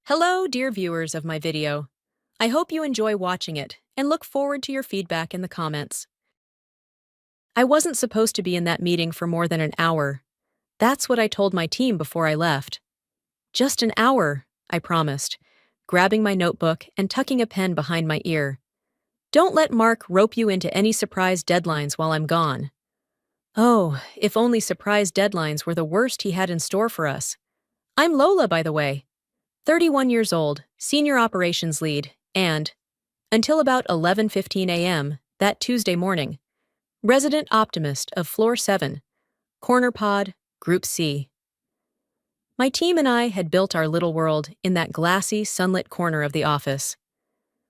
Hello, dear viewers of my video. I hope you enjoy watching it and look forward to your feedback in the comments. I wasn't supposed to be in that meeting for more than an hour. That's what I told my team before I left. Just an hour, I promised, grabbing my notebook and tucking a pen behind my ear. Don't let Mark rope you into any surprise deadlines while I'm gone. Oh, if only surprise deadlines were the worst he had in store for us. I'm Lola, by the way. 31 years old, senior operations lead, and, until about 11:15 a.m. that Tuesday morning, resident optimist of Floor 7, Corner Pod, Group C. My team and I had built our little world in that glassy, sunlit corner of the office.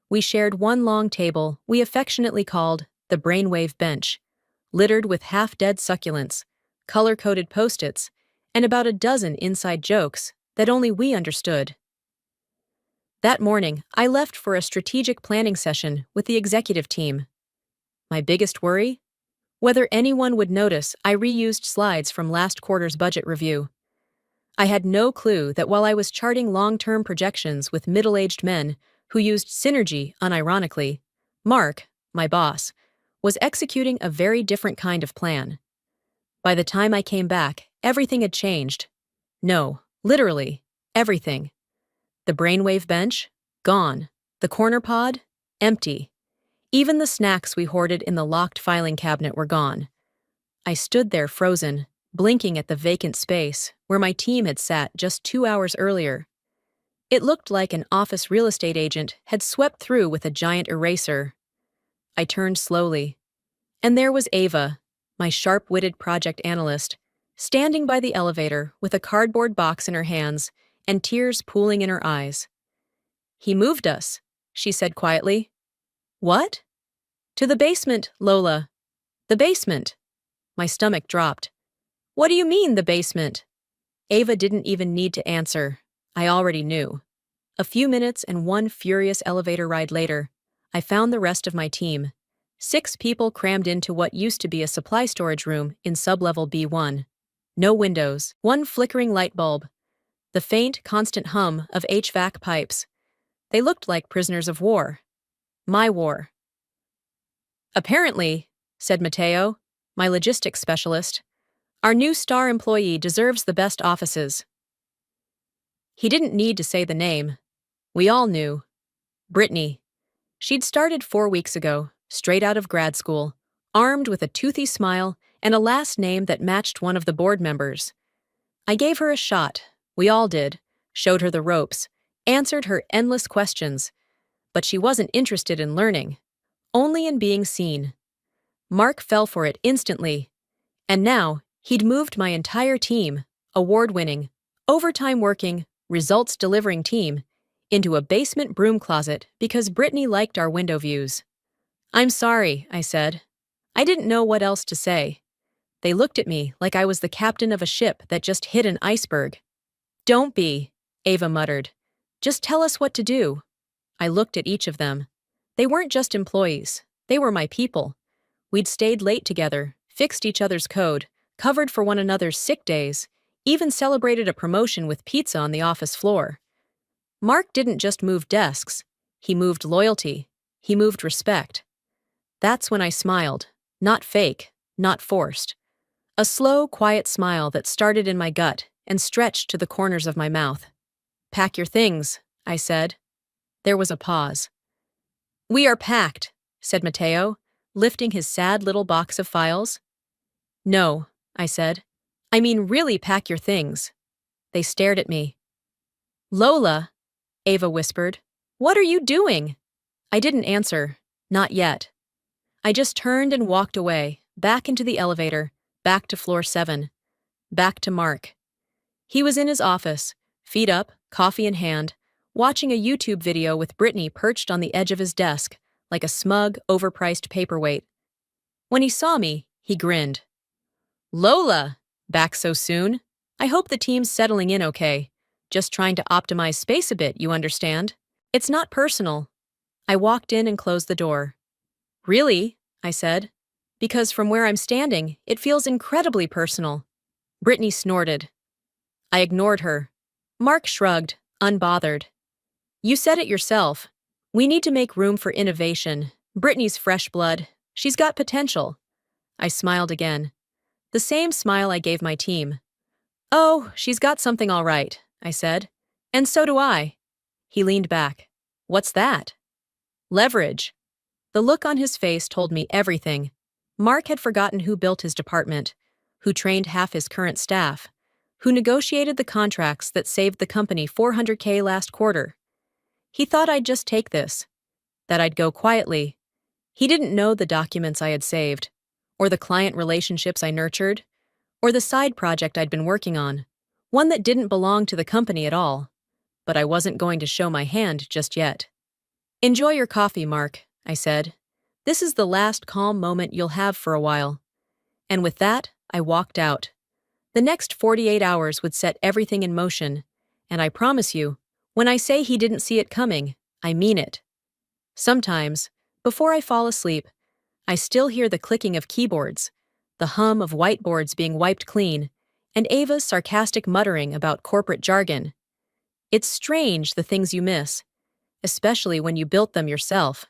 We shared one long table we affectionately called the brainwave bench, littered with half-dead succulents, color-coded Post-its, and about a dozen inside jokes that only we understood. That morning, I left for a strategic planning session with the executive team. My biggest worry? Whether anyone would notice I reused slides from last quarter's budget review. I had no clue that while I was charting long-term projections with middle-aged men who used synergy unironically, Mark, my boss, was executing a very different kind of plan. By the time I came back, everything had changed. No, literally, everything. The brainwave bench? Gone. The corner pod? Empty. Even the snacks we hoarded in the locked filing cabinet were gone. I stood there frozen, blinking at the vacant space where my team had sat just 2 hours earlier. It looked like an office real estate agent had swept through with a giant eraser. I turned slowly, and there was Ava, my sharp-witted project analyst, standing by the elevator with a cardboard box in her hands and tears pooling in her eyes. "He moved us," she said quietly. "What?" "To the basement, Lola. The basement." My stomach dropped. "What do you mean, the basement?" Ava didn't even need to answer. I already knew. A few minutes and one furious elevator ride later, I found the rest of my team. 6 people crammed into what used to be a supply storage room in sublevel B1. No windows, one flickering light bulb. The faint, constant hum of HVAC pipes. They looked like prisoners of war. My war. "Apparently," said Mateo, my logistics specialist, "our new star employee deserves the best offices." He didn't need to say the name. We all knew. Brittany. She'd started 4 weeks ago, straight out of grad school, armed with a toothy smile and a last name that matched one of the board members. I gave her a shot. We all did. Showed her the ropes. Answered her endless questions. But she wasn't interested in learning. Only in being seen. Mark fell for it instantly. And now, he'd moved my entire team, award-winning, overtime-working, results-delivering team, into a basement broom closet because Brittany liked our window views. "I'm sorry," I said. I didn't know what else to say. They looked at me like I was the captain of a ship that just hit an iceberg. "Don't be," Ava muttered. "Just tell us what to do." I looked at each of them. They weren't just employees. They were my people. We'd stayed late together, fixed each other's code, covered for one another's sick days, even celebrated a promotion with pizza on the office floor. Mark didn't just move desks. He moved loyalty. He moved respect. That's when I smiled. Not fake, not forced. A slow, quiet smile that started in my gut and stretched to the corners of my mouth. "Pack your things," I said. There was a pause. "We are packed," said Mateo, lifting his sad little box of files. "No," I said. "I mean really pack your things." They stared at me. "Lola," Ava whispered, "what are you doing?" I didn't answer. Not yet. I just turned and walked away, back into the elevator, back to floor 7, back to Mark. He was in his office, feet up, coffee in hand, watching a YouTube video with Brittany perched on the edge of his desk, like a smug, overpriced paperweight. When he saw me, he grinned. "Lola! Back so soon? I hope the team's settling in okay. Just trying to optimize space a bit, you understand? It's not personal." I walked in and closed the door. "Really?" I said. "Because from where I'm standing, it feels incredibly personal." Brittany snorted. I ignored her. Mark shrugged, unbothered. You said it yourself. We need to make room for innovation. Brittany's fresh blood. She's got potential. I smiled again. The same smile I gave my team. Oh, she's got something all right, I said. And so do I. He leaned back. What's that? Leverage. The look on his face told me everything. Mark had forgotten who built his department, who trained half his current staff, who negotiated the contracts that saved the company $400K last quarter. He thought I'd just take this, that I'd go quietly. He didn't know the documents I had saved, or the client relationships I nurtured, or the side project I'd been working on, one that didn't belong to the company at all. But I wasn't going to show my hand just yet. Enjoy your coffee, Mark, I said. This is the last calm moment you'll have for a while. And with that, I walked out. The next 48 hours would set everything in motion, and I promise you, when I say he didn't see it coming, I mean it. Sometimes, before I fall asleep, I still hear the clicking of keyboards, the hum of whiteboards being wiped clean, and Ava's sarcastic muttering about corporate jargon. It's strange the things you miss, especially when you built them yourself.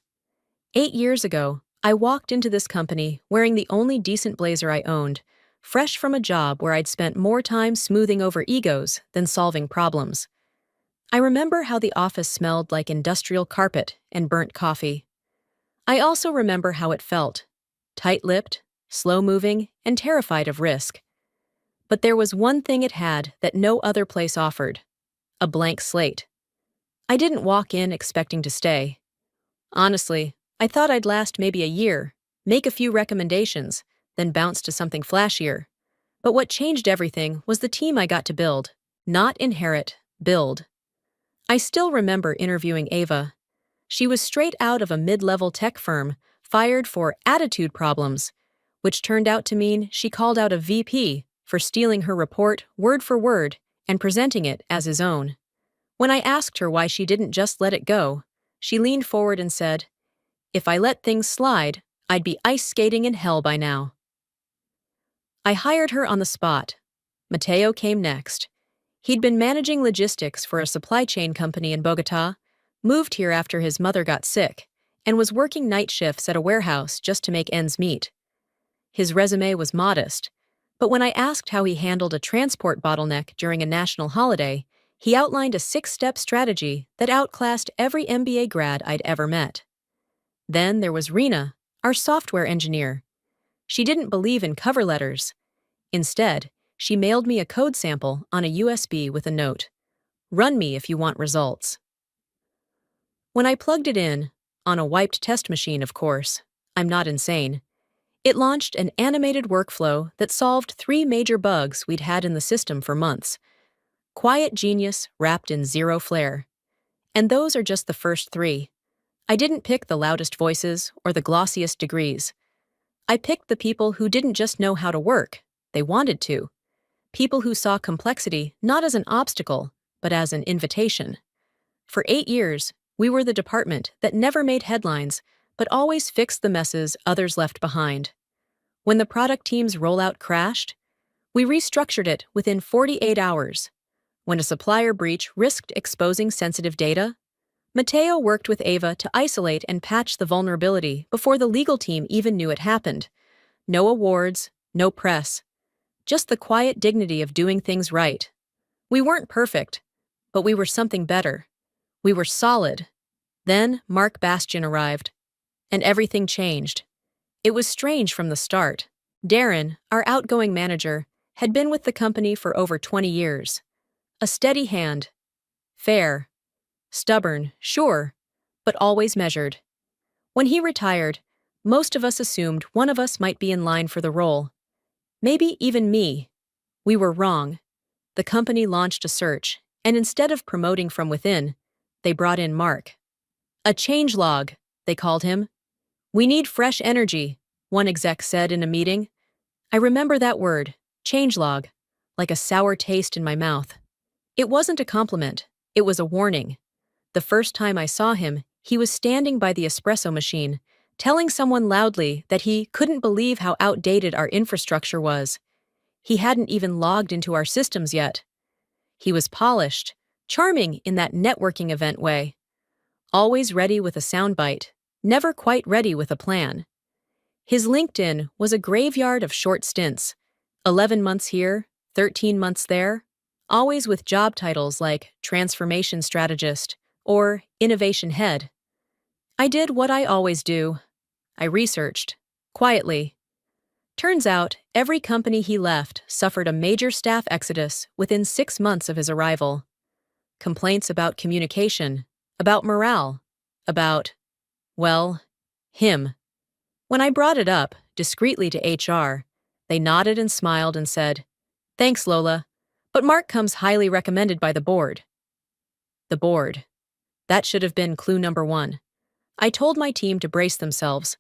8 years ago, I walked into this company wearing the only decent blazer I owned, fresh from a job where I'd spent more time smoothing over egos than solving problems. I remember how the office smelled like industrial carpet and burnt coffee. I also remember how it felt, tight-lipped, slow-moving, and terrified of risk. But there was one thing it had that no other place offered: a blank slate. I didn't walk in expecting to stay. Honestly, I thought I'd last maybe a year, make a few recommendations, then bounce to something flashier. But what changed everything was the team I got to build, not inherit, build. I still remember interviewing Ava. She was straight out of a mid-level tech firm, fired for attitude problems, which turned out to mean she called out a VP for stealing her report word for word and presenting it as his own. When I asked her why she didn't just let it go, she leaned forward and said, "If I let things slide, I'd be ice skating in hell by now." I hired her on the spot. Mateo came next. He'd been managing logistics for a supply chain company in Bogotá, moved here after his mother got sick, and was working night shifts at a warehouse just to make ends meet. His resume was modest, but when I asked how he handled a transport bottleneck during a national holiday, he outlined a 6-step strategy that outclassed every MBA grad I'd ever met. Then there was Rena, our software engineer. She didn't believe in cover letters. Instead, she mailed me a code sample on a USB with a note. "Run me if you want results." When I plugged it in, on a wiped test machine, of course, I'm not insane, it launched an animated workflow that solved 3 major bugs we'd had in the system for months. Quiet genius wrapped in zero flair. And those are just the first 3. I didn't pick the loudest voices or the glossiest degrees. I picked the people who didn't just know how to work, they wanted to. People who saw complexity not as an obstacle, but as an invitation. For 8 years, we were the department that never made headlines, but always fixed the messes others left behind. When the product team's rollout crashed, we restructured it within 48 hours. When a supplier breach risked exposing sensitive data, Mateo worked with Ava to isolate and patch the vulnerability before the legal team even knew it happened. No awards, no press. Just the quiet dignity of doing things right. We weren't perfect, but we were something better. We were solid. Then Mark Bastian arrived, and everything changed. It was strange from the start. Darren, our outgoing manager, had been with the company for over 20 years. A steady hand. Fair. Stubborn, sure, but always measured. When he retired, most of us assumed one of us might be in line for the role. Maybe even me. We were wrong. The company launched a search, and instead of promoting from within, they brought in Mark. A changelog, they called him. "We need fresh energy," one exec said in a meeting. I remember that word, changelog, like a sour taste in my mouth. It wasn't a compliment, it was a warning. The first time I saw him, he was standing by the espresso machine, telling someone loudly that he couldn't believe how outdated our infrastructure was. He hadn't even logged into our systems yet. He was polished, charming in that networking event way, always ready with a soundbite, never quite ready with a plan. His LinkedIn was a graveyard of short stints, 11 months here, 13 months there, always with job titles like transformation strategist or innovation head. I did what I always do. I researched, quietly. Turns out, every company he left suffered a major staff exodus within 6 months of his arrival. Complaints about communication, about morale, about, well, him. When I brought it up, discreetly to HR, they nodded and smiled and said, "Thanks, Lola, but Mark comes highly recommended by the board." The board. That should have been clue number 1. I told my team to brace themselves.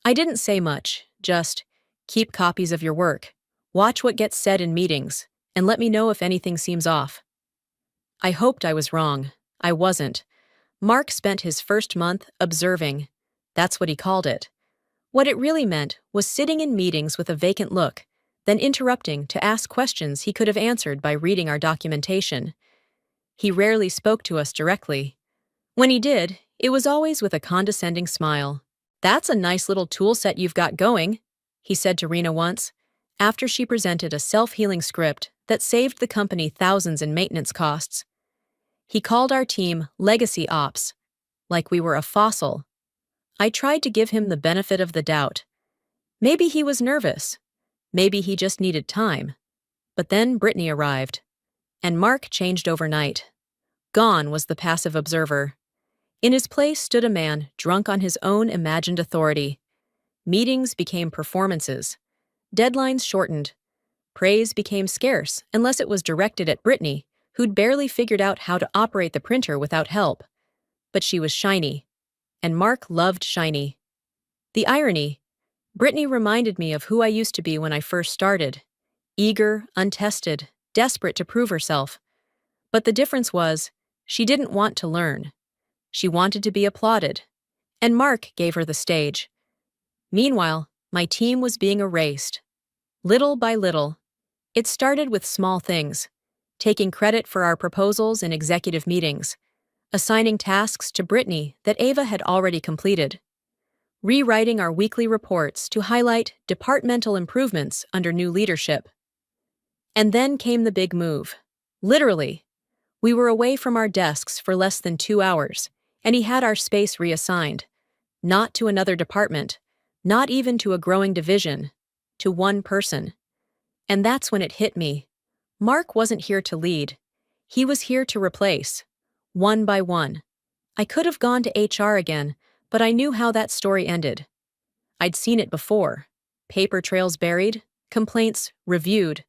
I didn't say much, just, keep copies of your work, watch what gets said in meetings, and let me know if anything seems off. I hoped I was wrong. I wasn't. Mark spent his first month observing. That's what he called it. What it really meant was sitting in meetings with a vacant look, then interrupting to ask questions he could have answered by reading our documentation. He rarely spoke to us directly. When he did, it was always with a condescending smile. "That's a nice little tool set you've got going," he said to Rena once, after she presented a self-healing script that saved the company thousands in maintenance costs. He called our team legacy ops, like we were a fossil. I tried to give him the benefit of the doubt. Maybe he was nervous. Maybe he just needed time. But then Brittany arrived. And Mark changed overnight. Gone was the passive observer. In his place stood a man drunk on his own imagined authority. Meetings became performances. Deadlines shortened. Praise became scarce unless it was directed at Brittany, who'd barely figured out how to operate the printer without help. But she was shiny. And Mark loved shiny. The irony, Brittany reminded me of who I used to be when I first started. Eager, untested, desperate to prove herself. But the difference was, she didn't want to learn. She wanted to be applauded. And Mark gave her the stage. Meanwhile, my team was being erased. Little by little. It started with small things. Taking credit for our proposals in executive meetings. Assigning tasks to Brittany that Ava had already completed. Rewriting our weekly reports to highlight departmental improvements under new leadership. And then came the big move. Literally. We were away from our desks for less than 2 hours, and he had our space reassigned. Not to another department, not even to a growing division, to one person. And that's when it hit me. Mark wasn't here to lead. He was here to replace. One by one. I could have gone to HR again, but I knew how that story ended. I'd seen it before. Paper trails buried, complaints reviewed,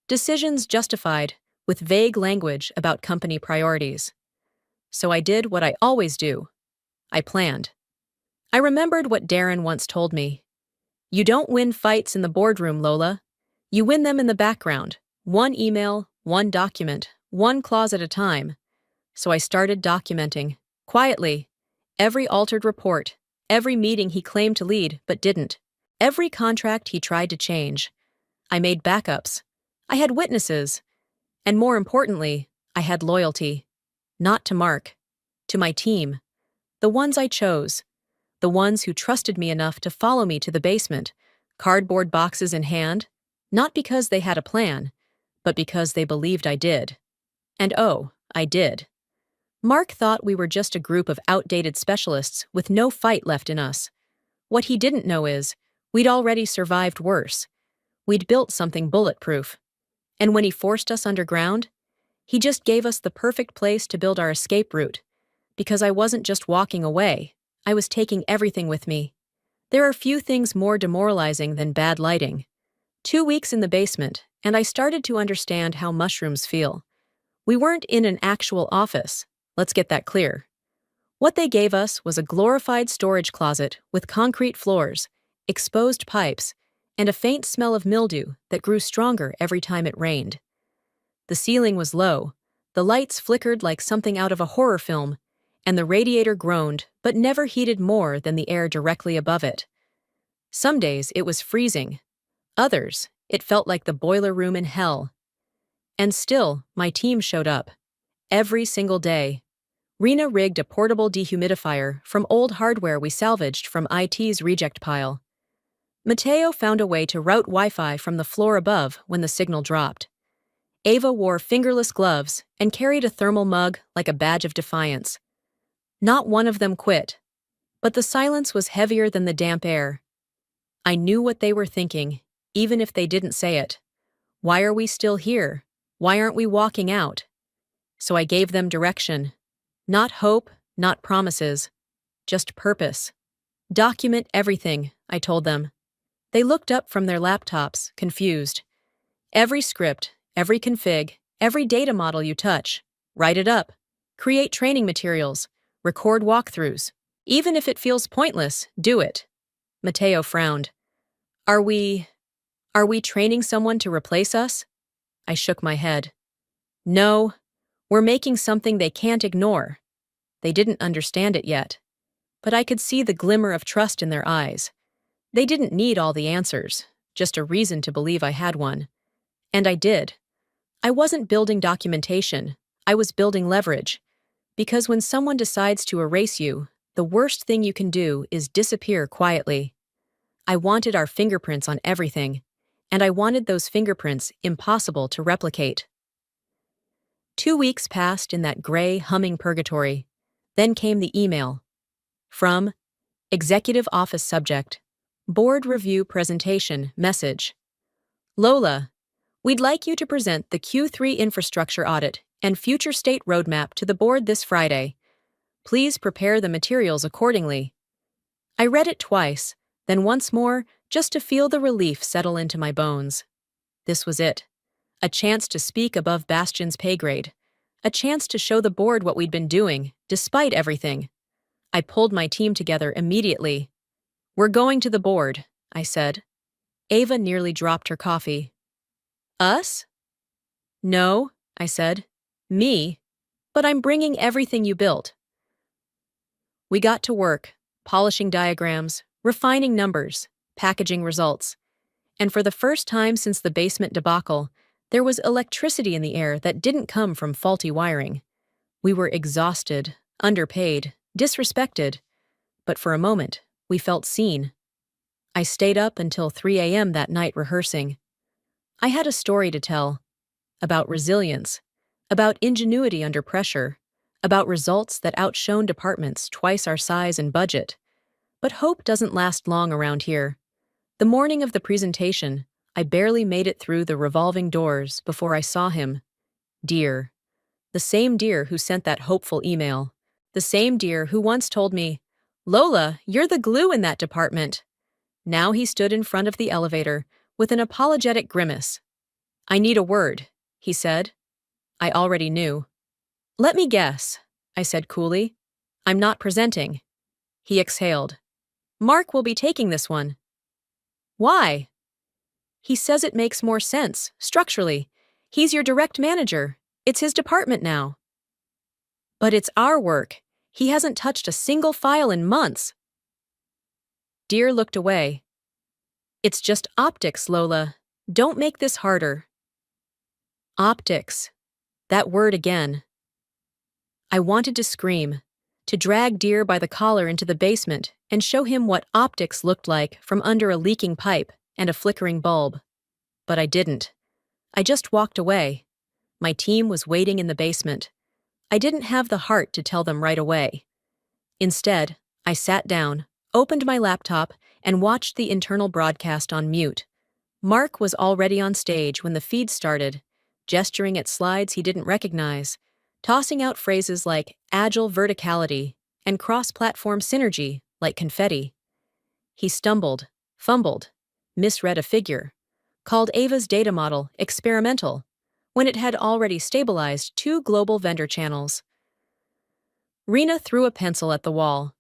decisions justified, with vague language about company priorities. So I did what I always do. I planned. I remembered what Darren once told me. "You don't win fights in the boardroom, Lola. You win them in the background. One email, one document, one clause at a time." So I started documenting, quietly, every altered report, every meeting he claimed to lead but didn't, every contract he tried to change. I made backups. I had witnesses. And more importantly, I had loyalty. Not to Mark. To my team. The ones I chose. The ones who trusted me enough to follow me to the basement, cardboard boxes in hand, not because they had a plan, but because they believed I did. And oh, I did. Mark thought we were just a group of outdated specialists with no fight left in us. What he didn't know is, we'd already survived worse. We'd built something bulletproof. And when he forced us underground, he just gave us the perfect place to build our escape route. Because I wasn't just walking away, I was taking everything with me. There are few things more demoralizing than bad lighting. 2 weeks in the basement, and I started to understand how mushrooms feel. We weren't in an actual office. Let's get that clear. What they gave us was a glorified storage closet with concrete floors, exposed pipes, and a faint smell of mildew that grew stronger every time it rained. The ceiling was low, the lights flickered like something out of a horror film, and the radiator groaned but never heated more than the air directly above it. Some days it was freezing. Others, it felt like the boiler room in hell. And still, my team showed up. Every single day. Rena rigged a portable dehumidifier from old hardware we salvaged from IT's reject pile. Mateo found a way to route Wi-Fi from the floor above when the signal dropped. Ava wore fingerless gloves and carried a thermal mug like a badge of defiance. Not one of them quit, but the silence was heavier than the damp air. I knew what they were thinking, even if they didn't say it. Why are we still here? Why aren't we walking out? So I gave them direction. Not hope, not promises. Just purpose. Document everything, I told them. They looked up from their laptops, confused. Every script, every config, every data model you touch. Write it up. Create training materials. Record walkthroughs. Even if it feels pointless, do it. Mateo frowned. Are we training someone to replace us? I shook my head. No, we're making something they can't ignore. They didn't understand it yet, but I could see the glimmer of trust in their eyes. They didn't need all the answers, just a reason to believe I had one. And I did. I wasn't building documentation, I was building leverage. Because when someone decides to erase you, the worst thing you can do is disappear quietly. I wanted our fingerprints on everything, and I wanted those fingerprints impossible to replicate. 2 weeks passed in that gray, humming purgatory. Then came the email. From Executive Office Subject, Board Review Presentation Message. Lola, we'd like you to present the Q3 infrastructure audit and future state roadmap to the board this Friday. Please prepare the materials accordingly. I read it twice, then once more, just to feel the relief settle into my bones. This was it. A chance to speak above Bastion's pay grade. A chance to show the board what we'd been doing, despite everything. I pulled my team together immediately. We're going to the board, I said. Ava nearly dropped her coffee. Us? No, I said. Me? But I'm bringing everything you built. We got to work, polishing diagrams, refining numbers, packaging results. And for the first time since the basement debacle, there was electricity in the air that didn't come from faulty wiring. We were exhausted, underpaid, disrespected. But for a moment, we felt seen. I stayed up until 3 a.m. that night rehearsing. I had a story to tell. About resilience. About ingenuity under pressure. About results that outshone departments twice our size and budget. But hope doesn't last long around here. The morning of the presentation, I barely made it through the revolving doors before I saw him. Dear. The same Dear who sent that hopeful email. The same Dear who once told me, Lola, you're the glue in that department. Now he stood in front of the elevator with an apologetic grimace. I need a word, he said. I already knew. Let me guess, I said coolly. I'm not presenting. He exhaled. Mark will be taking this one. Why? He says it makes more sense, structurally. He's your direct manager. It's his department now. But it's our work. He hasn't touched a single file in months. Dear looked away. It's just optics, Lola. Don't make this harder. Optics. That word again. I wanted to scream, to drag Dear by the collar into the basement and show him what optics looked like from under a leaking pipe and a flickering bulb. But I didn't. I just walked away. My team was waiting in the basement. I didn't have the heart to tell them right away. Instead, I sat down, opened my laptop, and watched the internal broadcast on mute. Mark was already on stage when the feed started, gesturing at slides he didn't recognize, tossing out phrases like agile verticality and cross-platform synergy like confetti. He stumbled, fumbled, misread a figure, called Ava's data model experimental, when it had already stabilized 2 global vendor channels. Rena threw a pencil at the wall.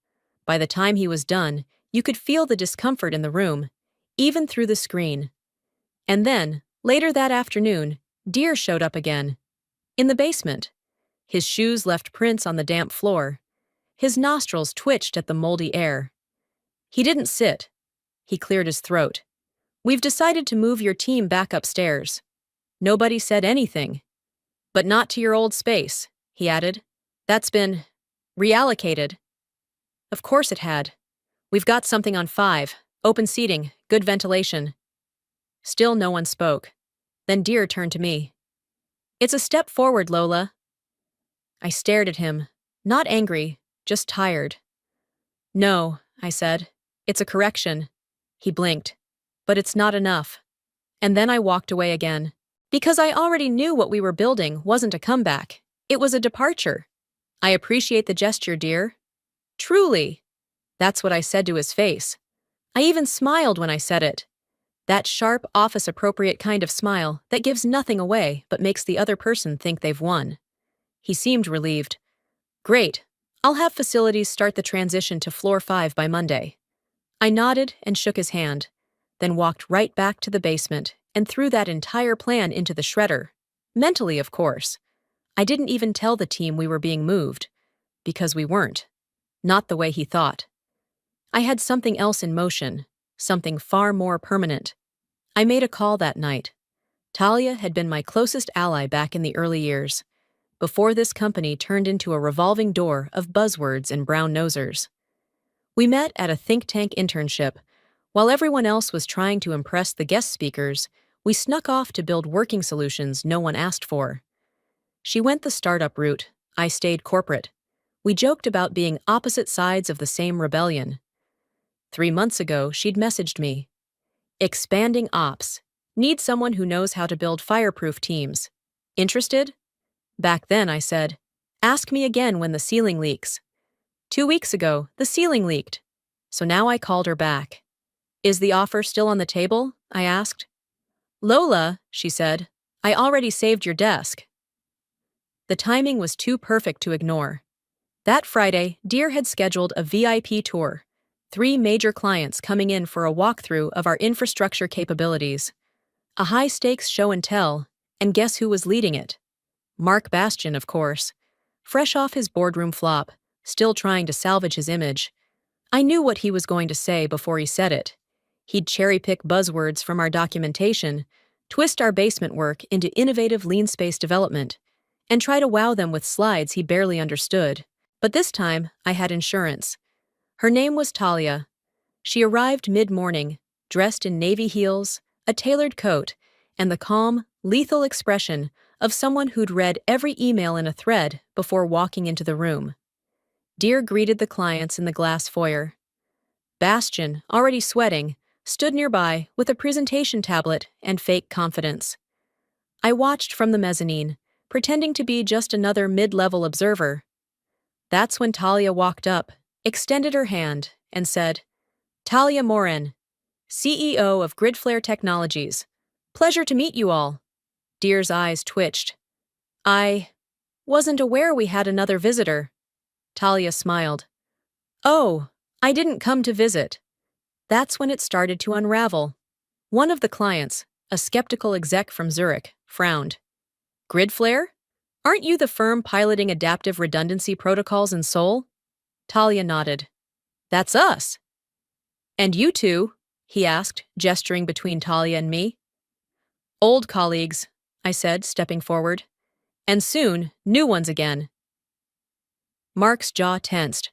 By the time he was done, you could feel the discomfort in the room, even through the screen. And then, later that afternoon, Dear showed up again. In the basement. His shoes left prints on the damp floor. His nostrils twitched at the moldy air. He didn't sit. He cleared his throat. We've decided to move your team back upstairs. Nobody said anything. But not to your old space, he added. That's been Reallocated. Of course it had. We've got something on 5. Open seating, good ventilation. Still no one spoke. Then Deer turned to me. It's a step forward, Lola. I stared at him, not angry, just tired. No, I said. It's a correction. He blinked. But it's not enough. And then I walked away again. Because I already knew what we were building wasn't a comeback. It was a departure. I appreciate the gesture, dear. Truly. That's what I said to his face. I even smiled when I said it. That sharp, office-appropriate kind of smile that gives nothing away but makes the other person think they've won. He seemed relieved. Great. I'll have facilities start the transition to floor 5 by Monday. I nodded and shook his hand, then walked right back to the basement and threw that entire plan into the shredder. Mentally, of course. I didn't even tell the team we were being moved. Because we weren't. Not the way he thought. I had something else in motion, something far more permanent. I made a call that night. Talia had been my closest ally back in the early years, before this company turned into a revolving door of buzzwords and brown-nosers. We met at a think tank internship. While everyone else was trying to impress the guest speakers, we snuck off to build working solutions no one asked for. She went the startup route, I stayed corporate. We joked about being opposite sides of the same rebellion. 3 months ago, she'd messaged me. Expanding ops. Need someone who knows how to build fireproof teams. Interested? Back then, I said, ask me again when the ceiling leaks. 2 weeks ago, the ceiling leaked. So now I called her back. Is the offer still on the table? I asked. Lola, she said, I already saved your desk. The timing was too perfect to ignore. That Friday, Deer had scheduled a VIP tour. 3 major clients coming in for a walkthrough of our infrastructure capabilities. A high-stakes show and tell, and guess who was leading it? Mark Bastian, of course. Fresh off his boardroom flop, still trying to salvage his image. I knew what he was going to say before he said it. He'd cherry-pick buzzwords from our documentation, twist our basement work into innovative lean space development, and try to wow them with slides he barely understood. But this time, I had insurance. Her name was Talia. She arrived mid-morning, dressed in navy heels, a tailored coat, and the calm, lethal expression of someone who'd read every email in a thread before walking into the room. Deer greeted the clients in the glass foyer. Bastian, already sweating, stood nearby with a presentation tablet and fake confidence. I watched from the mezzanine, pretending to be just another mid-level observer. That's when Talia walked up, extended her hand, and said, Talia Morin, CEO of Gridflare Technologies. Pleasure to meet you all. Deer's eyes twitched. I wasn't aware we had another visitor. Talia smiled. Oh, I didn't come to visit. That's when it started to unravel. One of the clients, a skeptical exec from Zurich, frowned. Gridflare? Aren't you the firm piloting adaptive redundancy protocols in Seoul? Talia nodded. That's us. And you two? He asked, gesturing between Talia and me. Old colleagues, I said, stepping forward. And soon, new ones again. Mark's jaw tensed.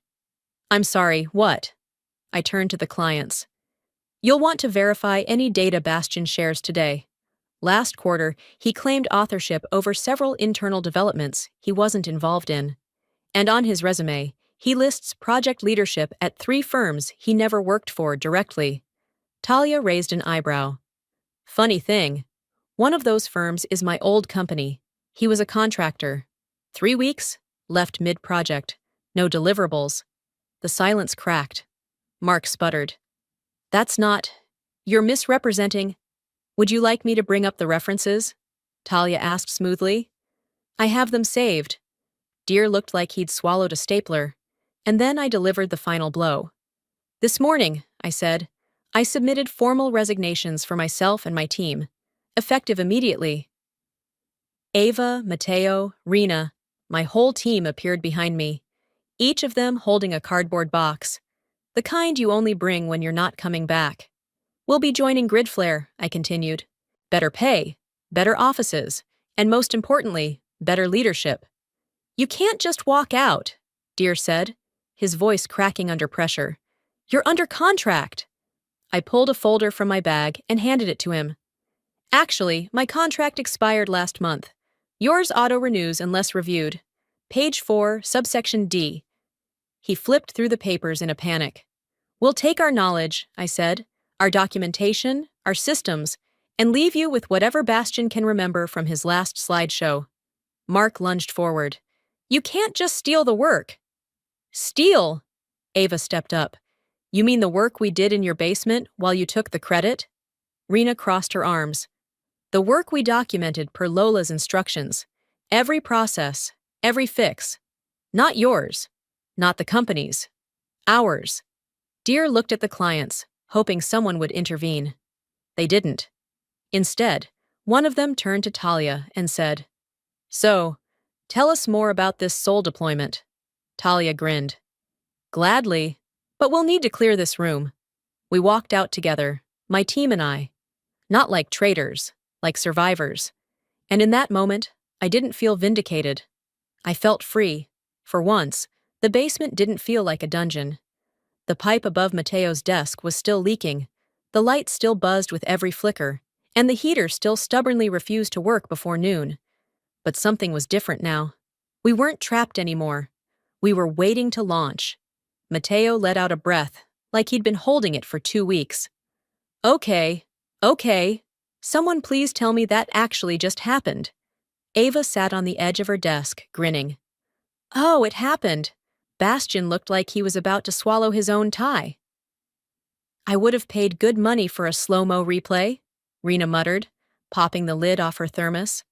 I'm sorry, what? I turned to the clients. You'll want to verify any data Bastian shares today. Last quarter, he claimed authorship over several internal developments he wasn't involved in. And on his resume, he lists project leadership at 3 firms he never worked for directly. Talia raised an eyebrow. Funny thing, one of those firms is my old company. He was a contractor. 3 weeks, left mid-project. No deliverables. The silence cracked. Mark sputtered. That's not... You're misrepresenting... Would you like me to bring up the references? Talia asked smoothly. I have them saved. Deer looked like he'd swallowed a stapler. And then I delivered the final blow. This morning, I said, I submitted formal resignations for myself and my team, effective immediately. Ava, Mateo, Rena, my whole team appeared behind me, each of them holding a cardboard box, the kind you only bring when you're not coming back. We'll be joining Gridflare, I continued. Better pay, better offices, and most importantly, better leadership. You can't just walk out. Dear said, his voice cracking under pressure. You're under contract. I pulled a folder from my bag and handed it to him. Actually, my contract expired last month. Yours auto-renews unless reviewed. Page 4, subsection D. He flipped through the papers in a panic. We'll take our knowledge, I said, our documentation, our systems, and leave you with whatever Bastian can remember from his last slideshow. Mark lunged forward. You can't just steal the work. Steal? Ava stepped up. You mean the work we did in your basement while you took the credit? Rena crossed her arms. The work we documented per Lola's instructions. Every process, every fix. Not yours. Not the company's. Ours. Deer looked at the clients, hoping someone would intervene. They didn't. Instead, one of them turned to Talia and said, So, tell us more about this soul deployment. Talia grinned. Gladly, but we'll need to clear this room. We walked out together, my team and I. Not like traitors, like survivors. And in that moment, I didn't feel vindicated. I felt free. For once, the basement didn't feel like a dungeon. The pipe above Mateo's desk was still leaking, the light still buzzed with every flicker, and the heater still stubbornly refused to work before noon. But something was different now. We weren't trapped anymore. We were waiting to launch. Mateo let out a breath, like he'd been holding it for 2 weeks. Okay. Someone please tell me that actually just happened. Ava sat on the edge of her desk, grinning. Oh, it happened. Bastian looked like he was about to swallow his own tie. I would have paid good money for a slow-mo replay, Rena muttered, popping the lid off her thermos.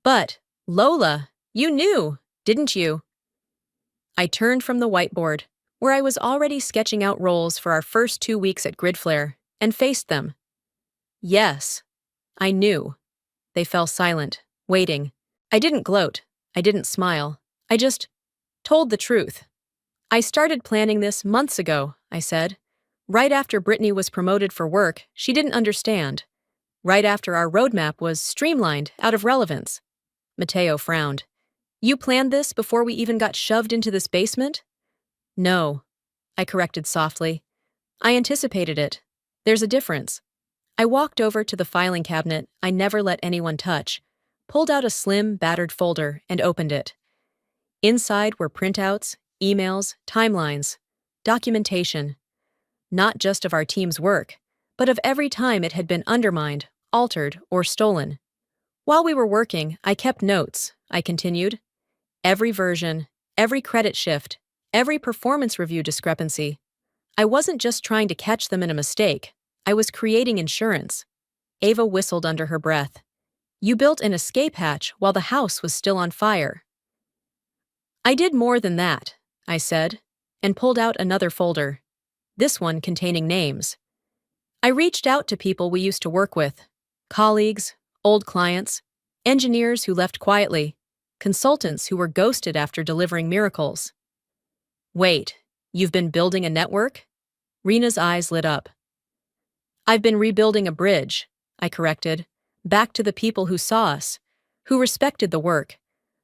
But, Lola, you knew, didn't you? I turned from the whiteboard, where I was already sketching out roles for our first 2 weeks at Gridflare, and faced them. Yes, I knew. They fell silent, waiting. I didn't gloat. I didn't smile. I just told the truth. I started planning this months ago, I said. Right after Brittany was promoted for work she didn't understand. Right after our roadmap was streamlined out of relevance. Mateo frowned. You planned this before we even got shoved into this basement? No, I corrected softly. I anticipated it. There's a difference. I walked over to the filing cabinet I never let anyone touch, pulled out a slim, battered folder, and opened it. Inside were printouts, emails, timelines, documentation. Not just of our team's work, but of every time it had been undermined, altered, or stolen. While we were working, I kept notes, I continued. Every version, every credit shift, every performance review discrepancy. I wasn't just trying to catch them in a mistake. I was creating insurance. Ava whistled under her breath. You built an escape hatch while the house was still on fire. I did more than that, I said, and pulled out another folder. This one containing names. I reached out to people we used to work with. Colleagues, old clients, engineers who left quietly, consultants who were ghosted after delivering miracles. Wait, you've been building a network? Rena's eyes lit up. I've been rebuilding a bridge, I corrected, back to the people who saw us, who respected the work,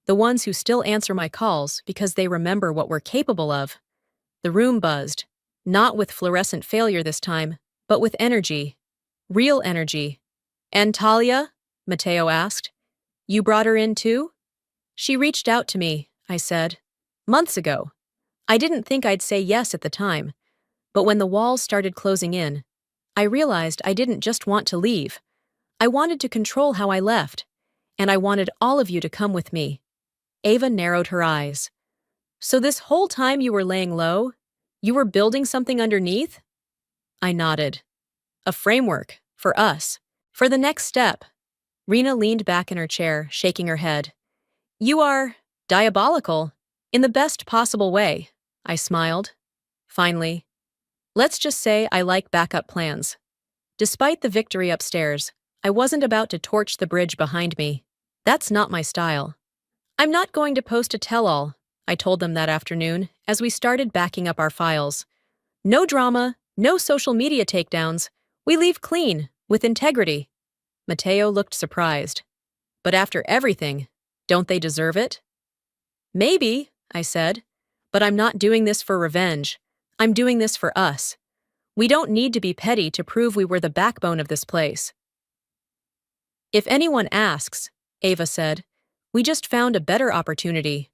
the ones who still answer my calls because they remember what we're capable of. The room buzzed, not with fluorescent failure this time, but with energy. Real energy. And Talia? Mateo asked. You brought her in too? She reached out to me, I said. Months ago. I didn't think I'd say yes at the time, but when the walls started closing in, I realized I didn't just want to leave. I wanted to control how I left, and I wanted all of you to come with me. Ava narrowed her eyes. So this whole time you were laying low? You were building something underneath? I nodded. A framework, for us, for the next step. Rena leaned back in her chair, shaking her head. You are diabolical, in the best possible way, I smiled. Finally, let's just say I like backup plans. Despite the victory upstairs, I wasn't about to torch the bridge behind me. That's not my style. I'm not going to post a tell-all, I told them that afternoon as we started backing up our files. No drama, no social media takedowns. We leave clean, with integrity. Mateo looked surprised. But after everything, don't they deserve it? Maybe, I said, But I'm not doing this for revenge. I'm doing this for us. We don't need to be petty to prove we were the backbone of this place. If anyone asks, Ava said, we just found a better opportunity.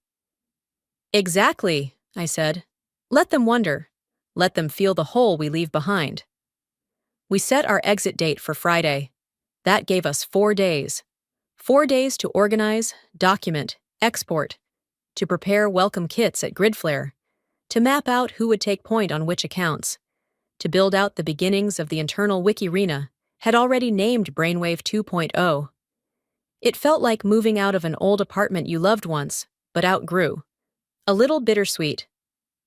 Exactly, I said. Let them wonder. Let them feel the hole we leave behind. We set our exit date for Friday. That gave us 4 days. 4 days to organize, document, export, to prepare welcome kits at Gridflare, to map out who would take point on which accounts, to build out the beginnings of the internal wiki-rena, had already named Brainwave 2.0. It felt like moving out of an old apartment you loved once, but outgrew. A little bittersweet.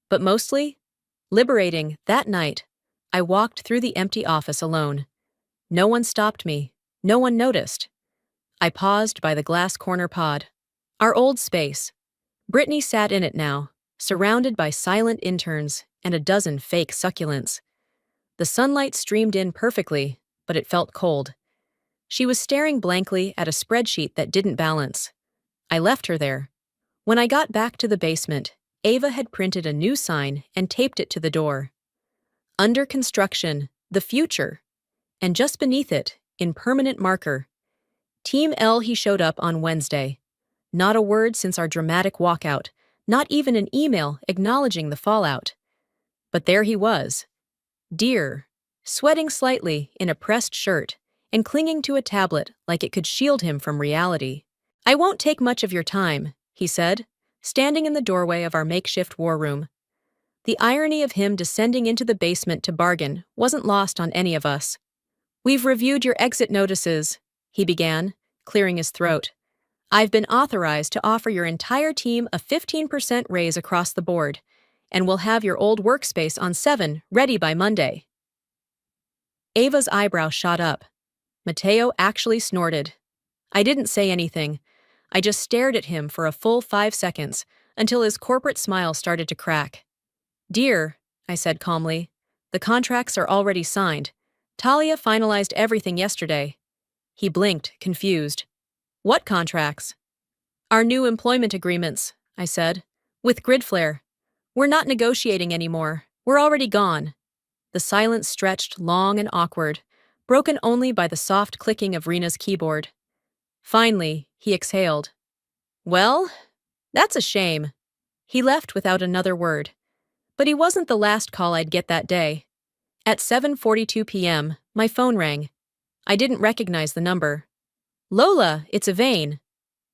But mostly, liberating. That night, I walked through the empty office alone. No one stopped me. No one noticed. I paused by the glass corner pod. Our old space. Brittany sat in it now, surrounded by silent interns and a dozen fake succulents. The sunlight streamed in perfectly, but it felt cold. She was staring blankly at a spreadsheet that didn't balance. I left her there. When I got back to the basement, Ava had printed a new sign and taped it to the door. Under construction, the future. And just beneath it, in permanent marker, Team L. He showed up on Wednesday. Not a word since our dramatic walkout, not even an email acknowledging the fallout. But there he was. Dear, sweating slightly in a pressed shirt and clinging to a tablet like it could shield him from reality. I won't take much of your time, he said, standing in the doorway of our makeshift war room. The irony of him descending into the basement to bargain wasn't lost on any of us. We've reviewed your exit notices, he began, clearing his throat. I've been authorized to offer your entire team a 15% raise across the board, and we'll have your old workspace on 7 ready by Monday. Ava's eyebrow shot up. Mateo actually snorted. I didn't say anything. I just stared at him for a full 5 seconds until his corporate smile started to crack. Dear, I said calmly, the contracts are already signed. Talia finalized everything yesterday. He blinked, confused. What contracts? Our new employment agreements, I said, with Gridflare. We're not negotiating anymore. We're already gone. The silence stretched long and awkward, broken only by the soft clicking of Rena's keyboard. Finally, he exhaled. Well, that's a shame. He left without another word. But he wasn't the last call I'd get that day. At 7:42 p.m., my phone rang. I didn't recognize the number. Lola, it's Ivane,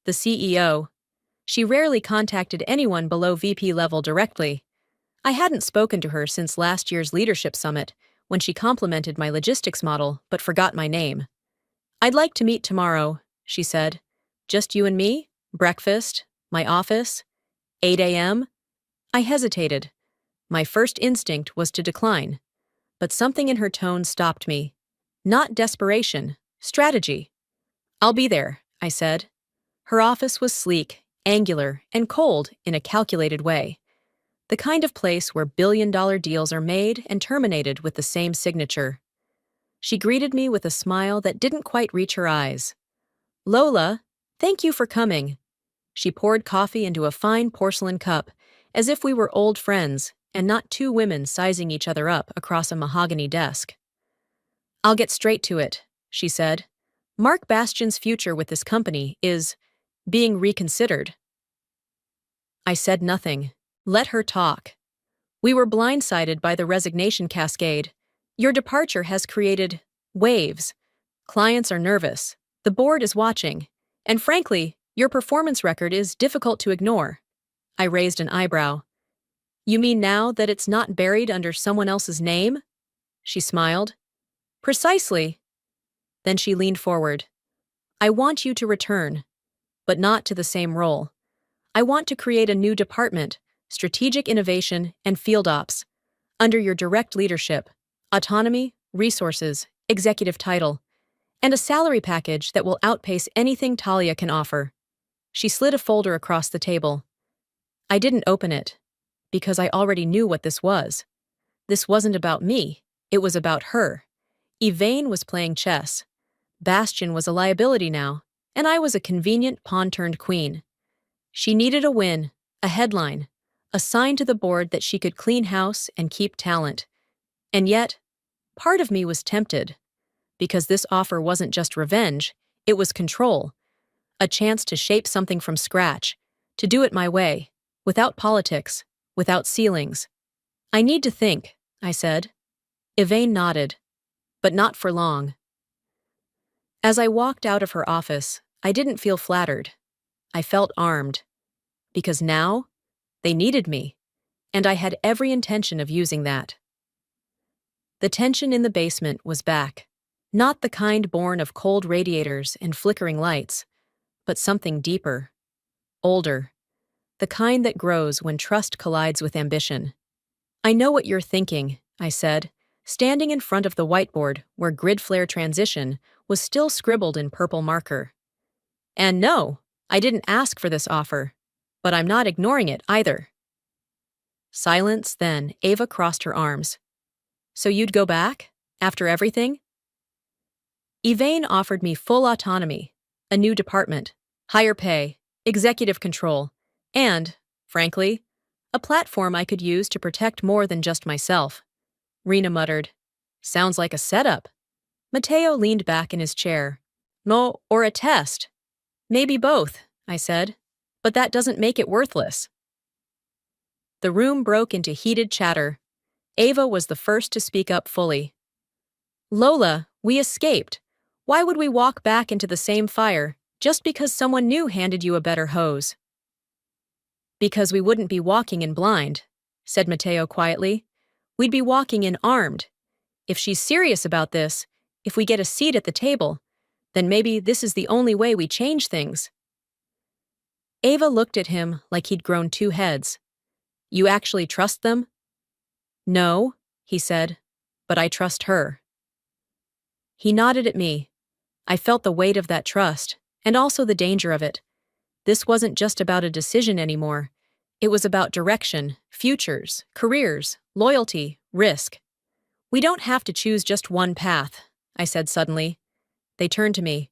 the CEO. She rarely contacted anyone below VP level directly. I hadn't spoken to her since last year's leadership summit, when she complimented my logistics model but forgot my name. I'd like to meet tomorrow, she said. Just you and me? Breakfast? My office? 8 a.m.? I hesitated. My first instinct was to decline. But something in her tone stopped me. Not desperation, strategy. I'll be there, I said. Her office was sleek, angular, and cold in a calculated way. The kind of place where billion-dollar deals are made and terminated with the same signature. She greeted me with a smile that didn't quite reach her eyes. Lola, thank you for coming. She poured coffee into a fine porcelain cup, as if we were old friends and not two women sizing each other up across a mahogany desk. I'll get straight to it, she said. Mark Bastian's future with this company is being reconsidered. I said nothing. Let her talk. We were blindsided by the resignation cascade. Your departure has created waves. Clients are nervous. The board is watching. And frankly, your performance record is difficult to ignore. I raised an eyebrow. You mean now that it's not buried under someone else's name? She smiled. Precisely. Then she leaned forward. I want you to return, but not to the same role. I want to create a new department, strategic innovation and field ops, under your direct leadership, autonomy, resources, executive title, and a salary package that will outpace anything Talia can offer. She slid a folder across the table. I didn't open it, because I already knew what this was. This wasn't about me, it was about her. Ivane was playing chess. Bastian was a liability now, and I was a convenient pawn-turned-queen. She needed a win, a headline, a sign to the board that she could clean house and keep talent. And yet, part of me was tempted, because this offer wasn't just revenge, it was control, a chance to shape something from scratch, to do it my way, without politics, without ceilings. I need to think, I said. Yvain nodded, but not for long. As I walked out of her office, I didn't feel flattered. I felt armed, because now, they needed me, and I had every intention of using that. The tension in the basement was back, not the kind born of cold radiators and flickering lights, but something deeper, older, the kind that grows when trust collides with ambition. I know what you're thinking, I said, standing in front of the whiteboard where grid flare transition was still scribbled in purple marker. And no, I didn't ask for this offer, but I'm not ignoring it either. Silence, then Ava crossed her arms. So you'd go back, after everything? Yvain offered me full autonomy, a new department, higher pay, executive control, and, frankly, a platform I could use to protect more than just myself. Rena muttered, "Sounds like a setup." Matteo leaned back in his chair. "No, or a test. Maybe both," I said, "but that doesn't make it worthless." The room broke into heated chatter. Ava was the first to speak up fully. "Lola, we escaped. Why would we walk back into the same fire just because someone new handed you a better hose?" "Because we wouldn't be walking in blind," said Matteo quietly. "We'd be walking in armed. If she's serious about this, if we get a seat at the table, then maybe this is the only way we change things." Ava looked at him like he'd grown two heads. "You actually trust them?" "No," he said, "but I trust her." He nodded at me. I felt the weight of that trust, and also the danger of it. This wasn't just about a decision anymore. It was about direction, futures, careers, loyalty, risk. "We don't have to choose just one path," I said suddenly. They turned to me.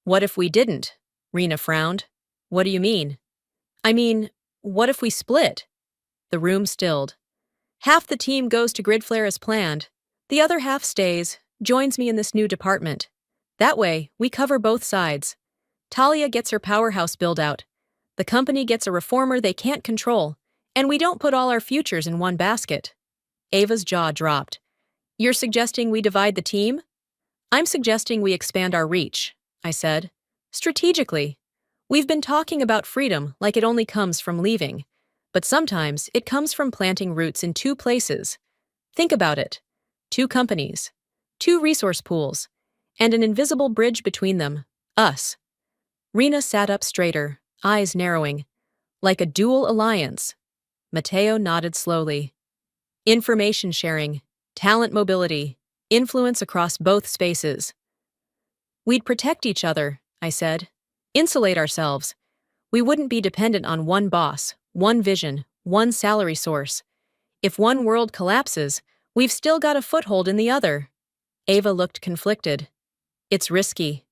"What if we didn't?" Rena frowned. "What do you mean?" "I mean, what if we split?" The room stilled. "Half the team goes to Gridflare as planned. The other half stays, joins me in this new department. That way, we cover both sides. Talia gets her powerhouse build-out. The company gets a reformer they can't control, and we don't put all our futures in one basket." Ava's jaw dropped. "You're suggesting we divide the team?" "I'm suggesting we expand our reach," I said. "Strategically. We've been talking about freedom like it only comes from leaving, but sometimes it comes from planting roots in two places. Think about it. Two companies, two resource pools, and an invisible bridge between them, us." Rena sat up straighter, eyes narrowing. "Like a dual alliance." Matteo nodded slowly. "Information sharing, talent mobility, influence across both spaces." "We'd protect each other," I said. "Insulate ourselves. We wouldn't be dependent on one boss, one vision, one salary source. If one world collapses, we've still got a foothold in the other." Ava looked conflicted. "It's risky."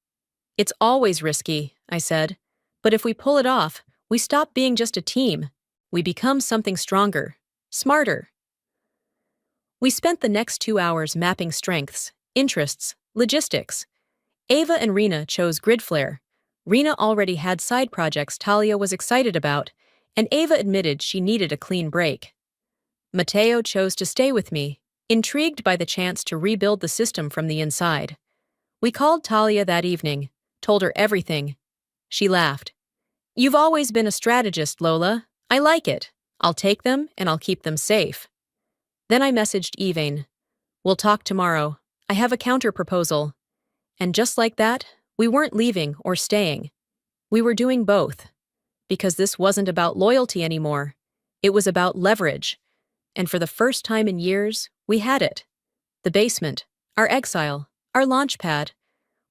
"It's always risky," I said. "But if we pull it off, we stop being just a team. We become something stronger, smarter." We spent the next 2 hours mapping strengths, interests, logistics. Ava and Rena chose Gridflare. Rena already had side projects Talia was excited about, and Ava admitted she needed a clean break. Matteo chose to stay with me, intrigued by the chance to rebuild the system from the inside. We called Talia that evening, told her everything. She laughed. "You've always been a strategist, Lola. I like it. I'll take them and I'll keep them safe." Then I messaged Yvain. "We'll talk tomorrow. I have a counter-proposal." And just like that, we weren't leaving or staying. We were doing both. Because this wasn't about loyalty anymore. It was about leverage. And for the first time in years, we had it. The basement, our exile, our launch pad,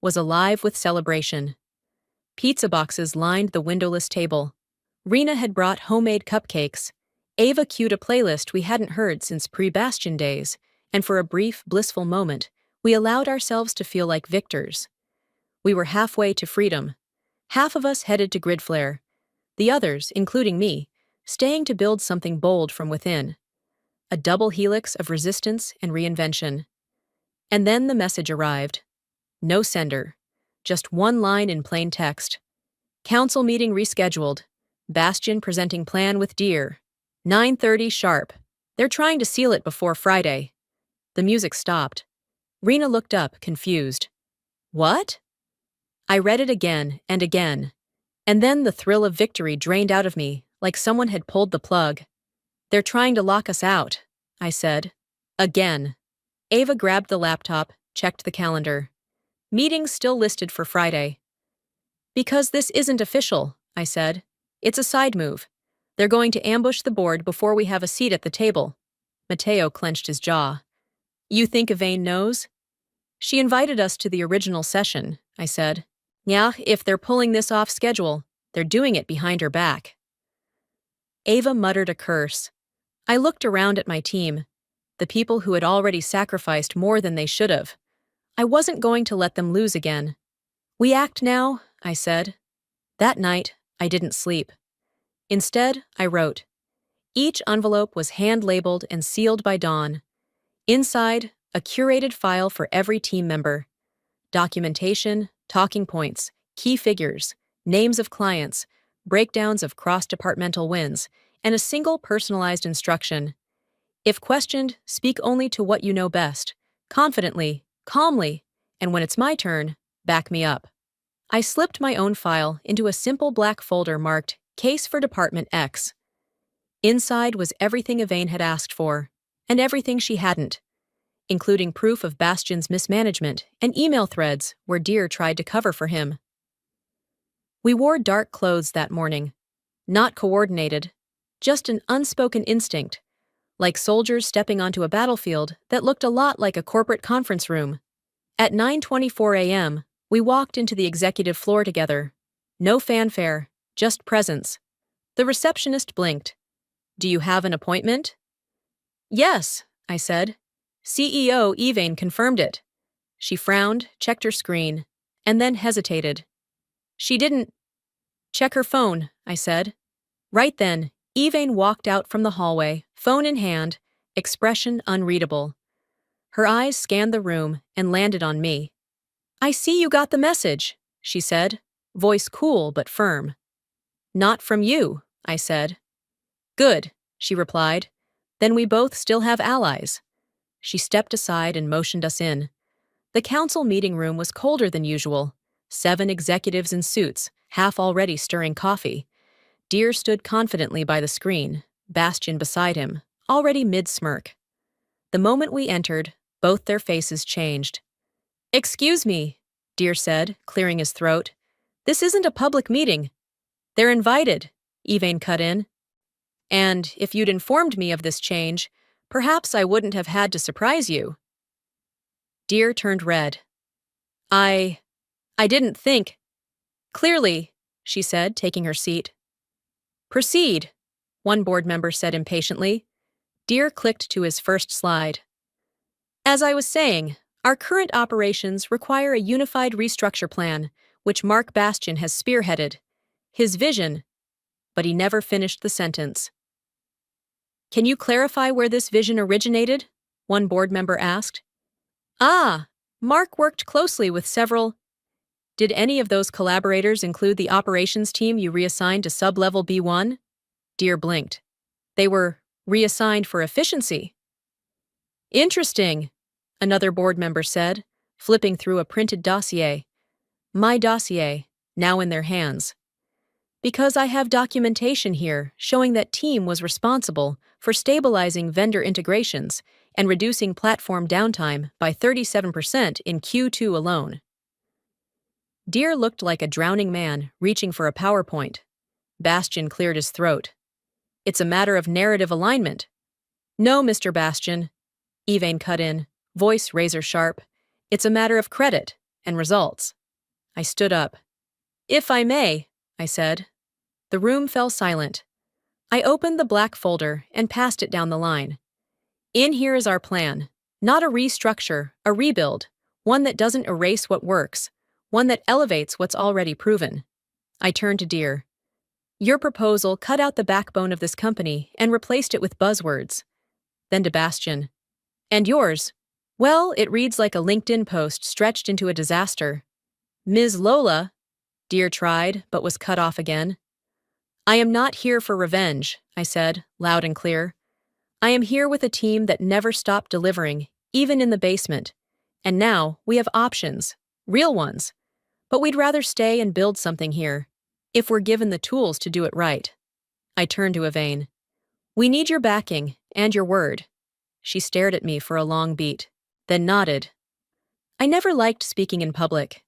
was alive with celebration. Pizza boxes lined the windowless table. Rena had brought homemade cupcakes. Ava cued a playlist we hadn't heard since pre-Bastion days, and for a brief, blissful moment, we allowed ourselves to feel like victors. We were halfway to freedom. Half of us headed to Gridflare. The others, including me, staying to build something bold from within. A double helix of resistance and reinvention. And then the message arrived. No sender. Just one line in plain text. Council meeting rescheduled. Bastion presenting plan with Deer. 9:30 sharp. They're trying to seal it before Friday. The music stopped. Rena looked up, confused. What? I read it again and again. And then the thrill of victory drained out of me, like someone had pulled the plug. They're trying to lock us out, I said. Again. Ava grabbed the laptop, checked the calendar. Meeting's still listed for Friday. Because this isn't official, I said. It's a side move. They're going to ambush the board before we have a seat at the table. Mateo clenched his jaw. You think Yvain knows? She invited us to the original session, I said. Yeah, if they're pulling this off schedule, they're doing it behind her back. Ava muttered a curse. I looked around at my team, the people who had already sacrificed more than they should have. I wasn't going to let them lose again. We act now, I said. That night, I didn't sleep. Instead, I wrote. Each envelope was hand-labeled and sealed by dawn. Inside, a curated file for every team member. Documentation, talking points, key figures, names of clients, breakdowns of cross-departmental wins, and a single personalized instruction. If questioned, speak only to what you know best, confidently, calmly, and when it's my turn, back me up. I slipped my own file into a simple black folder marked Case for Department X. Inside was everything Yvain had asked for, and everything she hadn't, including proof of Bastion's mismanagement and email threads where Deer tried to cover for him. We wore dark clothes that morning, not coordinated, just an unspoken instinct, like soldiers stepping onto a battlefield that looked a lot like a corporate conference room. At 9:24 a.m., we walked into the executive floor together. No fanfare, just presence. The receptionist blinked. Do you have an appointment? Yes, I said. CEO Yvain confirmed it. She frowned, checked her screen, and then hesitated. She didn't. Check her phone, I said. Right then, Yvain walked out from the hallway, phone in hand, expression unreadable. Her eyes scanned the room and landed on me. I see you got the message, she said, voice cool but firm. Not from you, I said. Good, she replied. Then we both still have allies. She stepped aside and motioned us in. The council meeting room was colder than usual. 7 executives in suits, half already stirring coffee. Deer stood confidently by the screen, Bastion beside him, already mid-smirk. The moment we entered, both their faces changed. Excuse me, Deer said, clearing his throat. This isn't a public meeting. They're invited, Yvain cut in. And if you'd informed me of this change, perhaps I wouldn't have had to surprise you. Deer turned red. I didn't think. Clearly, she said, taking her seat. Proceed, one board member said impatiently. Deer clicked to his first slide. As I was saying, our current operations require a unified restructure plan, which Mark Bastion has spearheaded. His vision, but he never finished the sentence. Can you clarify where this vision originated? One board member asked. Mark worked closely with several. Did any of those collaborators include the operations team you reassigned to sub-level B1? Deer blinked. They were reassigned for efficiency. Interesting, another board member said, flipping through a printed dossier. My dossier, now in their hands. Because I have documentation here showing that team was responsible for stabilizing vendor integrations and reducing platform downtime by 37% in Q2 alone. Deer looked like a drowning man reaching for a PowerPoint. Bastion cleared his throat. It's a matter of narrative alignment. No, Mr. Bastion, Yvain cut in, voice razor sharp. It's a matter of credit and results. I stood up. If I may, I said. The room fell silent. I opened the black folder and passed it down the line. In here is our plan. Not a restructure, a rebuild. One that doesn't erase what works. One that elevates what's already proven. I turned to Deer. Your proposal cut out the backbone of this company and replaced it with buzzwords. Then to Bastian. And yours? Well, it reads like a LinkedIn post stretched into a disaster. Ms. Lola, Dear tried, but was cut off again. I am not here for revenge, I said, loud and clear. I am here with a team that never stopped delivering, even in the basement. And now we have options, real ones. But we'd rather stay and build something here, if we're given the tools to do it right. I turned to Yvain. We need your backing and your word. She stared at me for a long beat, then nodded. I never liked speaking in public.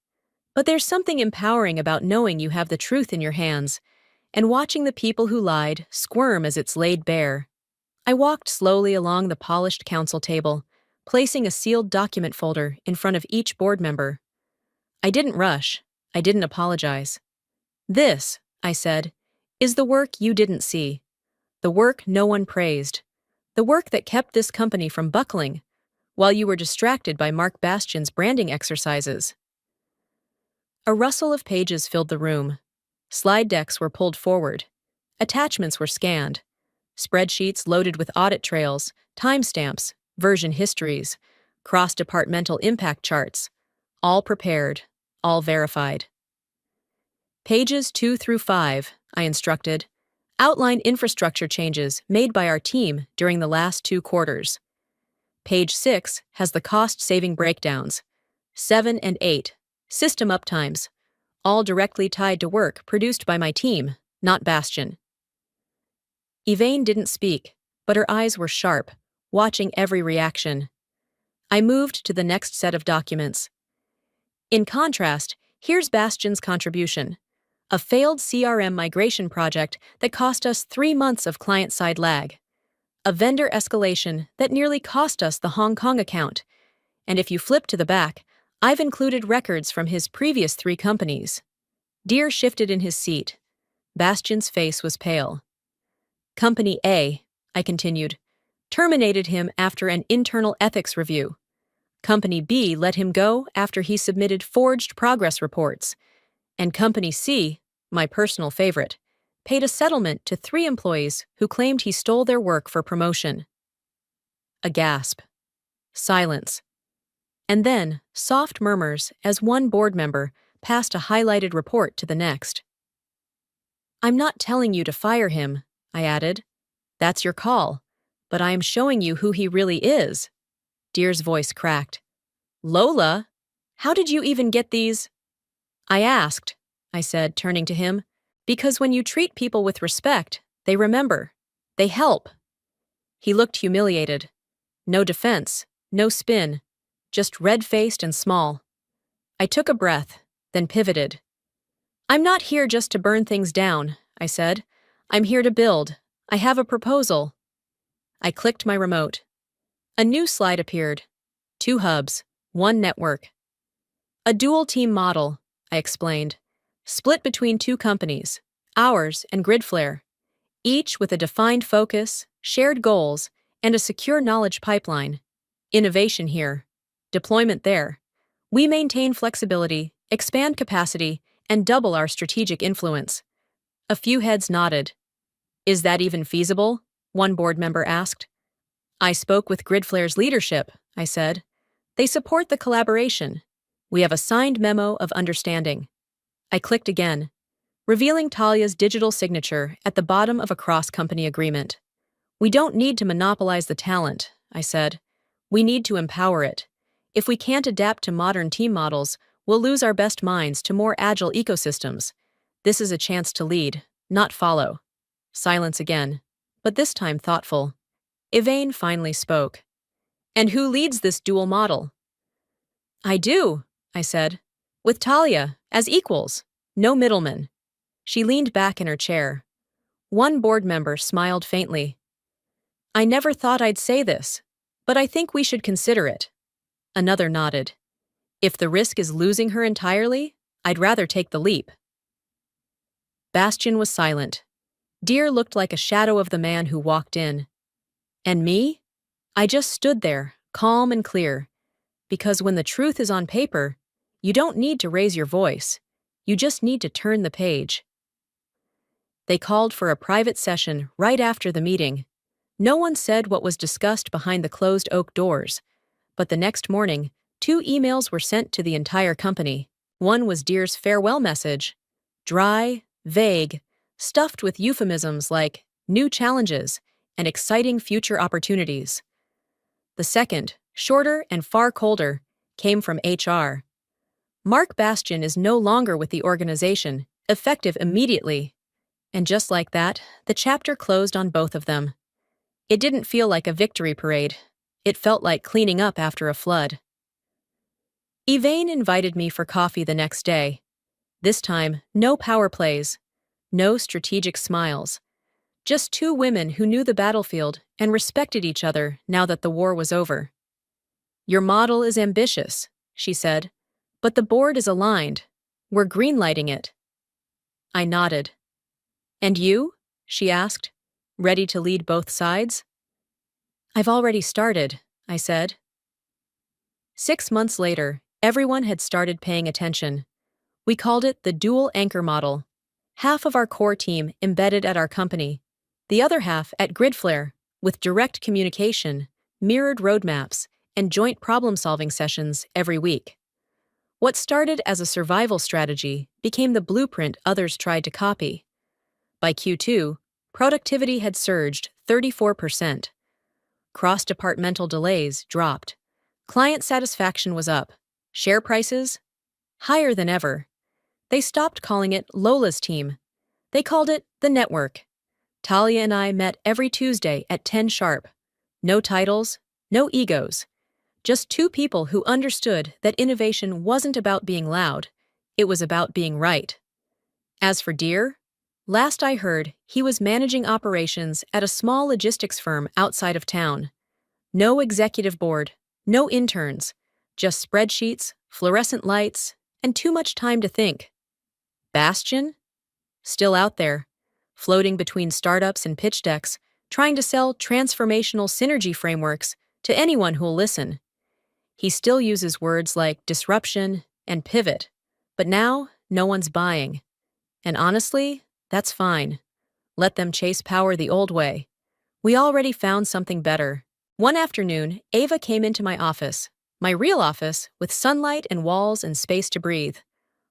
But there's something empowering about knowing you have the truth in your hands and watching the people who lied squirm as it's laid bare. I walked slowly along the polished council table, placing a sealed document folder in front of each board member. I didn't rush. I didn't apologize. This, I said, is the work you didn't see. The work no one praised. The work that kept this company from buckling, while you were distracted by Mark Bastian's branding exercises. A rustle of pages filled the room. Slide decks were pulled forward. Attachments were scanned. Spreadsheets loaded with audit trails, timestamps, version histories, cross-departmental impact charts. All prepared, all verified. Pages 2 through 5, I instructed, outline infrastructure changes made by our team during the last 2 quarters. Page 6 has the cost-saving breakdowns. 7 and 8. System uptimes, all directly tied to work produced by my team, not Bastian. Yvain didn't speak, but her eyes were sharp, watching every reaction. I moved to the next set of documents. In contrast, here's Bastian's contribution. A failed CRM migration project that cost us 3 months of client-side lag. A vendor escalation that nearly cost us the Hong Kong account. And if you flip to the back, I've included records from his previous 3 companies. Dear shifted in his seat. Bastian's face was pale. Company A, I continued, terminated him after an internal ethics review. Company B let him go after he submitted forged progress reports. And Company C, my personal favorite, paid a settlement to 3 employees who claimed he stole their work for promotion. A gasp. Silence. And then, soft murmurs as one board member passed a highlighted report to the next. I'm not telling you to fire him, I added. That's your call, but I am showing you who he really is. Dear's voice cracked. Lola, how did you even get these? I asked, I said, turning to him, because when you treat people with respect, they remember. They help. He looked humiliated. No defense, no spin. Just red-faced and small. I took a breath, then pivoted. I'm not here just to burn things down, I said. I'm here to build. I have a proposal. I clicked my remote. A new slide appeared. 2 hubs, 1 network. A dual-team model, I explained. Split between 2 companies, ours and Gridflare. Each with a defined focus, shared goals, and a secure knowledge pipeline. Innovation here. Deployment there. We maintain flexibility, expand capacity, and double our strategic influence. A few heads nodded. Is that even feasible? One board member asked. I spoke with Gridflare's leadership, I said. They support the collaboration. We have a signed memo of understanding. I clicked again, revealing Talia's digital signature at the bottom of a cross-company agreement. We don't need to monopolize the talent, I said. We need to empower it. If we can't adapt to modern team models, we'll lose our best minds to more agile ecosystems. This is a chance to lead, not follow. Silence again, but this time thoughtful. Yvain finally spoke. And who leads this dual model? I do, I said. With Talia, as equals. No middlemen. She leaned back in her chair. One board member smiled faintly. I never thought I'd say this, but I think we should consider it. Another nodded. If the risk is losing her entirely, I'd rather take the leap. Bastian was silent. Dear looked like a shadow of the man who walked in. And me? I just stood there, calm and clear. Because when the truth is on paper, you don't need to raise your voice. You just need to turn the page. They called for a private session right after the meeting. No one said what was discussed behind the closed oak doors, but the next morning, 2 emails were sent to the entire company. One was Deer's farewell message, dry, vague, stuffed with euphemisms like new challenges and exciting future opportunities. The second, shorter and far colder, came from HR. Mark Bastian is no longer with the organization, effective immediately. And just like that, the chapter closed on both of them. It didn't feel like a victory parade. It felt like cleaning up after a flood. Elaine invited me for coffee the next day. This time, no power plays, no strategic smiles. Just 2 women who knew the battlefield and respected each other now that the war was over. Your model is ambitious, she said, but the board is aligned. We're greenlighting it. I nodded. And you? She asked, ready to lead both sides. I've already started, I said. 6 months later, everyone had started paying attention. We called it the dual anchor model. Half of our core team embedded at our company, the other half at Gridflare, with direct communication, mirrored roadmaps, and joint problem-solving sessions every week. What started as a survival strategy became the blueprint others tried to copy. By Q2, productivity had surged 34%. Cross-departmental delays dropped. Client satisfaction was up. Share prices? Higher than ever. They stopped calling it Lola's team. They called it the network. Talia and I met every Tuesday at 10 sharp. No titles, no egos. Just 2 people who understood that innovation wasn't about being loud, it was about being right. As for Deer, last I heard, he was managing operations at a small logistics firm outside of town. No executive board, no interns, just spreadsheets, fluorescent lights, and too much time to think. Bastian? Still out there, floating between startups and pitch decks, trying to sell transformational synergy frameworks to anyone who'll listen. He still uses words like disruption and pivot, but now no one's buying. And honestly, that's fine. Let them chase power the old way. We already found something better. One afternoon, Ava came into my office, my real office, with sunlight and walls and space to breathe,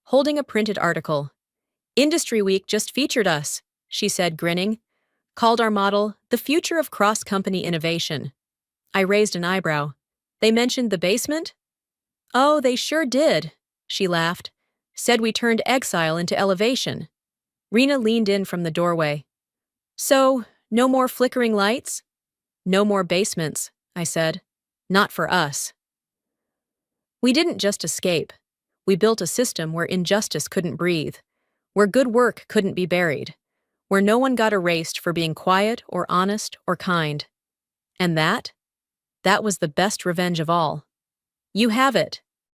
holding a printed article. Industry Week just featured us, she said, grinning, called our model the future of cross-company innovation. I raised an eyebrow. They mentioned the basement? Oh, they sure did, she laughed. Said we turned exile into elevation. Rena leaned in from the doorway. So, no more flickering lights? No more basements, I said. Not for us. We didn't just escape. We built a system where injustice couldn't breathe, where good work couldn't be buried, where no one got erased for being quiet or honest or kind. And that was the best revenge of all. You have it.